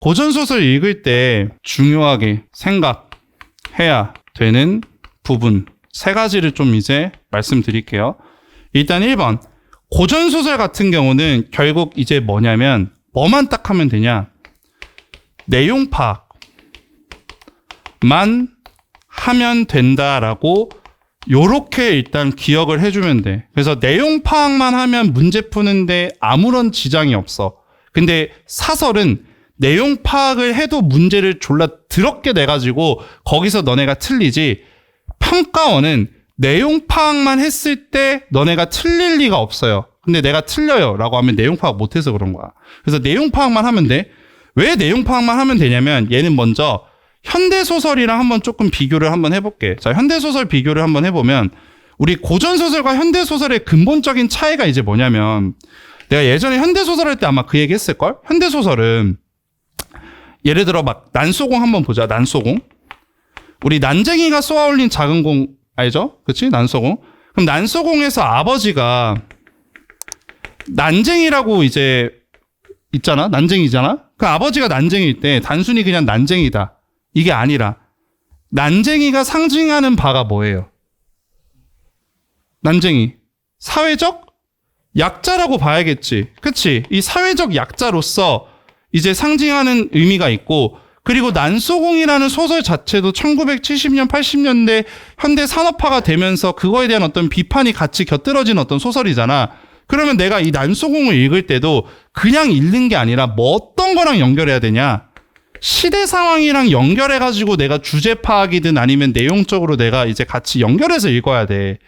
고전소설 읽을 때 중요하게 생각해야 되는 부분 3가지를 좀 이제 말씀드릴게요. 일단 1번. 고전소설 같은 경우는 결국 이제 뭐냐면 뭐만 딱 하면 되냐. 내용 파악만 하면 된다라고 요렇게 일단 기억을 해주면 돼. 그래서 내용 파악만 하면 문제 푸는데 아무런 지장이 없어. 근데 사설은 내용 파악을 해도 문제를 졸라 더럽게 내가지고 거기서 너네가 틀리지, 평가원은 내용 파악만 했을 때 너네가 틀릴 리가 없어요. 근데 내가 틀려요 라고 하면 내용 파악 못해서 그런 거야. 그래서 내용 파악만 하면 돼. 왜 내용 파악만 하면 되냐면 얘는 먼저 현대소설이랑 한번 조금 비교를 한번 해볼게. 자, 현대소설 비교를 한번 해보면 우리 고전소설과 현대소설의 근본적인 차이가 이제 뭐냐면, 내가 예전에 현대소설 할 때 아마 그 얘기 했을걸? 현대소설은 예를 들어 막 난소공 한번 보자. 난소공. 우리 난쟁이가 쏘아올린 작은 공 알죠? 그치? 난소공. 그럼 난소공에서 아버지가 난쟁이라고 이제 있잖아? 난쟁이잖아? 그 아버지가 난쟁이일 때 단순히 그냥 난쟁이다, 이게 아니라 난쟁이가 상징하는 바가 뭐예요? 난쟁이. 사회적 약자라고 봐야겠지. 그치? 이 사회적 약자로서 이제 상징하는 의미가 있고, 그리고 난소공이라는 소설 자체도 1970년, 80년대 현대 산업화가 되면서 그거에 대한 어떤 비판이 같이 곁들어진 어떤 소설이잖아. 그러면 내가 이 난소공을 읽을 때도 그냥 읽는 게 아니라 뭐 어떤 거랑 연결해야 되냐? 시대 상황이랑 연결해가지고 내가 주제 파악이든 아니면 내용적으로 내가 이제 같이 연결해서 읽어야 돼.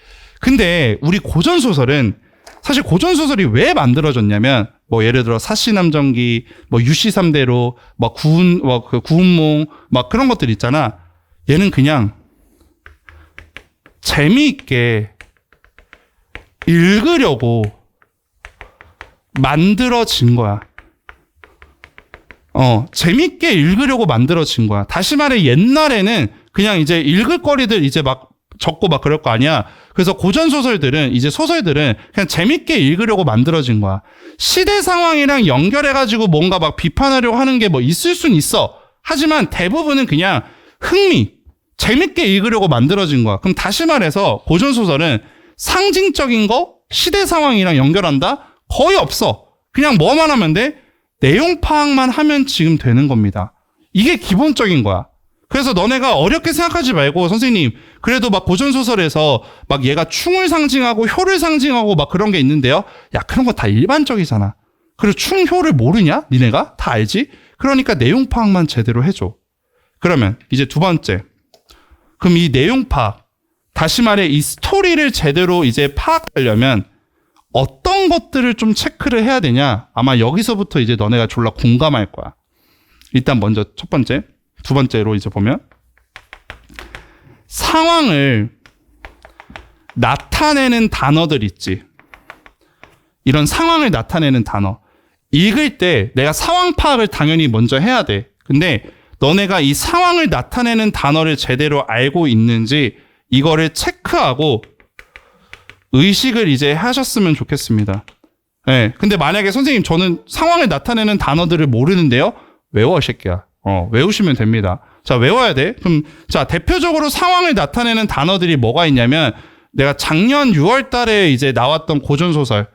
근데 우리 고전소설은, 사실 고전소설이 왜 만들어졌냐면, 뭐 예를 들어 사시남정기, 뭐 유시삼대로, 막 구운몽, 막 그런 것들 있잖아. 얘는 그냥 재미있게 읽으려고 만들어진 거야. 재밌게 읽으려고 만들어진 거야. 다시 말해 옛날에는 그냥 이제 읽을 거리들 이제 막 적고 막 그럴 거 아니야. 그래서 고전 소설들은, 이제 소설들은 그냥 재밌게 읽으려고 만들어진 거야. 시대 상황이랑 연결해가지고 뭔가 막 비판하려고 하는 게 뭐 있을 순 있어. 하지만 대부분은 그냥 재밌게 읽으려고 만들어진 거야. 그럼 다시 말해서 고전 소설은 상징적인 거, 시대 상황이랑 연결한다? 거의 없어. 그냥 뭐만 하면 돼? 내용 파악만 하면 지금 되는 겁니다. 이게 기본적인 거야. 그래서 너네가 어렵게 생각하지 말고, 선생님 그래도 막 고전소설에서 막 얘가 충을 상징하고 효를 상징하고 막 그런 게 있는데요. 야, 그런 거 다 일반적이잖아. 그리고 충, 효를 모르냐? 니네가? 다 알지? 그러니까 내용 파악만 제대로 해줘. 그러면 이제 2번째. 그럼 이 내용 파악, 다시 말해 이 스토리를 제대로 이제 파악하려면 어떤 것들을 좀 체크를 해야 되냐? 아마 여기서부터 이제 너네가 졸라 공감할 거야. 일단 먼저 첫 번째, 2번째로 이제 보면 상황을 나타내는 단어들 있지. 이런 상황을 나타내는 단어. 읽을 때 내가 상황 파악을 당연히 먼저 해야 돼. 근데 너네가 이 상황을 나타내는 단어를 제대로 알고 있는지 이거를 체크하고 의식을 이제 하셨으면 좋겠습니다. 네. 근데 만약에 선생님 저는 상황을 나타내는 단어들을 모르는데요? 외워, 이 새끼야. 외우시면 됩니다. 자, 외워야 돼. 그럼, 자, 대표적으로 상황을 나타내는 단어들이 뭐가 있냐면, 내가 작년 6월 달에 이제 나왔던 고전소설,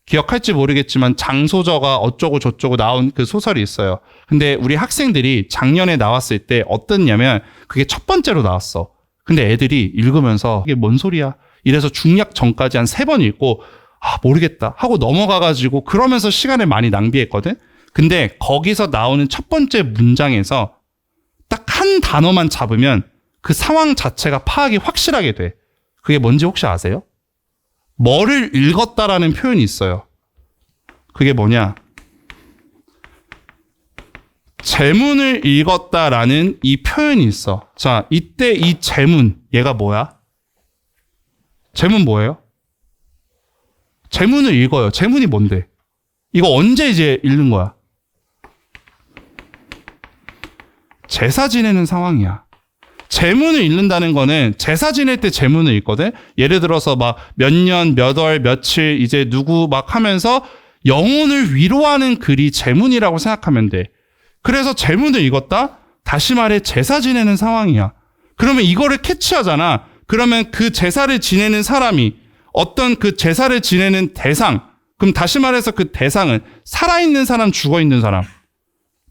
기억할지 모르겠지만, 장소저가 어쩌고 저쩌고 나온 그 소설이 있어요. 근데 우리 학생들이 작년에 나왔을 때 어땠냐면, 그게 첫 번째로 나왔어. 근데 애들이 읽으면서, 이게 뭔 소리야? 이래서 중략 전까지 한 3번 읽고, 모르겠다 하고 넘어가가지고, 그러면서 시간을 많이 낭비했거든? 근데 거기서 나오는 첫 번째 문장에서 딱 한 단어만 잡으면 그 상황 자체가 파악이 확실하게 돼. 그게 뭔지 혹시 아세요? 뭐를 읽었다라는 표현이 있어요. 그게 뭐냐? 제문을 읽었다라는 이 표현이 있어. 자, 이때 이 제문, 얘가 뭐야? 제문 뭐예요? 제문을 읽어요. 제문이 뭔데? 이거 언제 이제 읽는 거야? 제사 지내는 상황이야. 제문을 읽는다는 거는 제사 지낼 때 제문을 읽거든. 예를 들어서 막 몇 년, 몇 월, 며칠 이제 누구 막 하면서 영혼을 위로하는 글이 제문이라고 생각하면 돼. 그래서 제문을 읽었다? 다시 말해 제사 지내는 상황이야. 그러면 이거를 캐치하잖아. 그러면 그 제사를 지내는 사람이 어떤 그 제사를 지내는 대상, 그럼 다시 말해서 그 대상은 살아있는 사람, 죽어있는 사람.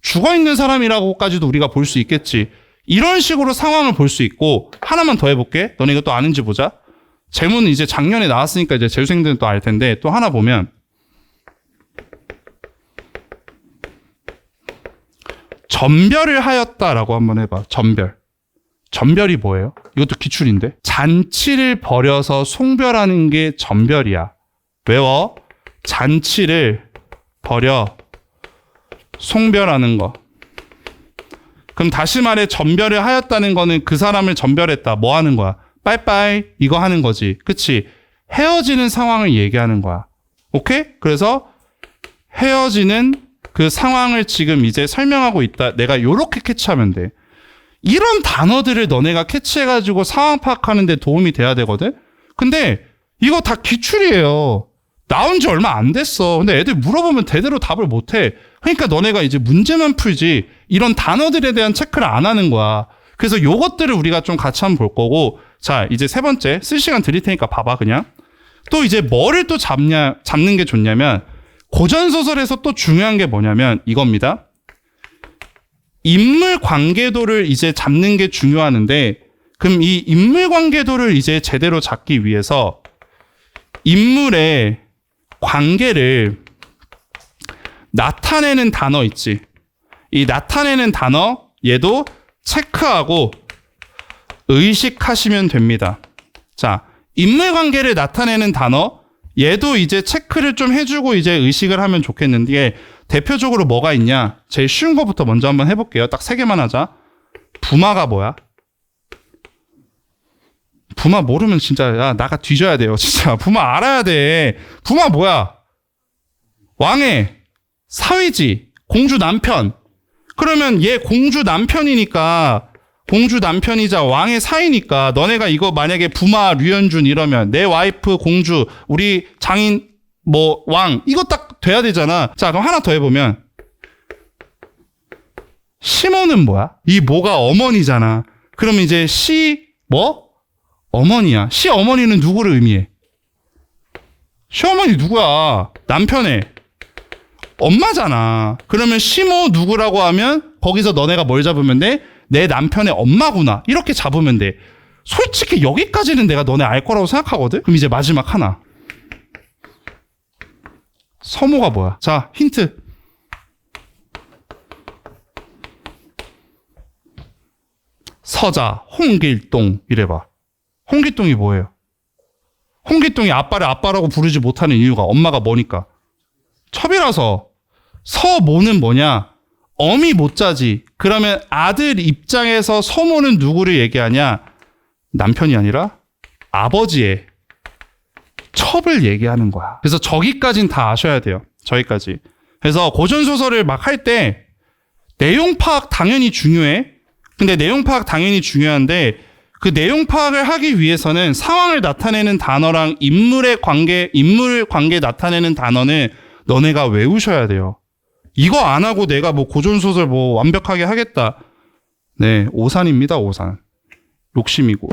죽어있는 사람이라고까지도 우리가 볼 수 있겠지. 이런 식으로 상황을 볼 수 있고, 하나만 더 해볼게. 너네 이거 또 아는지 보자. 제문은 이제 작년에 나왔으니까 이제 재수생들은 또 알 텐데, 또 하나 보면 전별을 하였다라고 한번 해봐. 전별. 전별이 뭐예요? 이것도 기출인데. 잔치를 벌여서 송별하는 게 전별이야. 외워. 잔치를 벌여 송별하는 거. 그럼 다시 말해 전별을 하였다는 거는 그 사람을 전별했다. 뭐 하는 거야? 빠이빠이 이거 하는 거지. 그치? 헤어지는 상황을 얘기하는 거야. 오케이? 그래서 헤어지는 그 상황을 지금 이제 설명하고 있다. 내가 요렇게 캐치하면 돼. 이런 단어들을 너네가 캐치해가지고 상황 파악하는 데 도움이 돼야 되거든? 근데 이거 다 기출이에요. 나온 지 얼마 안 됐어. 근데 애들 물어보면 대대로 답을 못 해. 그러니까 너네가 이제 문제만 풀지 이런 단어들에 대한 체크를 안 하는 거야. 그래서 요것들을 우리가 좀 같이 한번 볼 거고, 자, 이제 세 번째 쓸 시간 드릴 테니까 봐봐 그냥. 또 이제 뭐를 또 잡는 게 좋냐면, 고전소설에서 또 중요한 게 뭐냐면 이겁니다. 인물 관계도를 이제 잡는 게 중요하는데, 그럼 이 인물 관계도를 이제 제대로 잡기 위해서 인물의 관계를 나타내는 단어 있지. 이 나타내는 단어 얘도 체크하고 의식하시면 됩니다. 자, 인물 관계를 나타내는 단어 얘도 이제 체크를 좀 해주고 이제 의식을 하면 좋겠는데, 대표적으로 뭐가 있냐? 제일 쉬운 거부터 먼저 한번 해볼게요. 딱 3개만 하자. 부마가 뭐야? 부마 모르면 진짜 야 나가 뒤져야 돼요. 진짜 부마 알아야 돼. 부마 뭐야? 왕의 사위지. 공주 남편. 그러면 얘 공주 남편이니까, 공주 남편이자 왕의 사이니까 너네가 이거 만약에 부마 류현준 이러면 내 와이프 공주 우리 장인 뭐 왕 이거 딱 돼야 되잖아. 자, 그럼 하나 더 해보면 시모는 뭐야? 이 뭐가 어머니잖아. 그럼 이제 시 뭐? 어머니야. 시어머니는 누구를 의미해? 시어머니 누구야? 남편의 엄마잖아. 그러면 시모 누구라고 하면 거기서 너네가 뭘 잡으면 돼? 내 남편의 엄마구나. 이렇게 잡으면 돼. 솔직히 여기까지는 내가 너네 알 거라고 생각하거든? 그럼 이제 마지막 하나. 서모가 뭐야? 자, 힌트. 서자, 홍길동 이래봐. 홍길동이 뭐예요? 홍길동이 아빠를 아빠라고 부르지 못하는 이유가 엄마가 뭐니까? 첩이라서. 서모는 뭐냐? 어미 못자지. 그러면 아들 입장에서 서모는 누구를 얘기하냐? 남편이 아니라 아버지의 첩을 얘기하는 거야. 그래서 저기까지는 다 아셔야 돼요. 저기까지. 그래서 고전소설을 막 할 때 내용 파악 당연히 중요해. 근데 내용 파악 당연히 중요한데, 그 내용 파악을 하기 위해서는 상황을 나타내는 단어랑 인물 관계 나타내는 단어는 너네가 외우셔야 돼요. 이거 안 하고 내가 뭐 고전소설 뭐 완벽하게 하겠다. 네, 오산입니다, 오산. 욕심이고.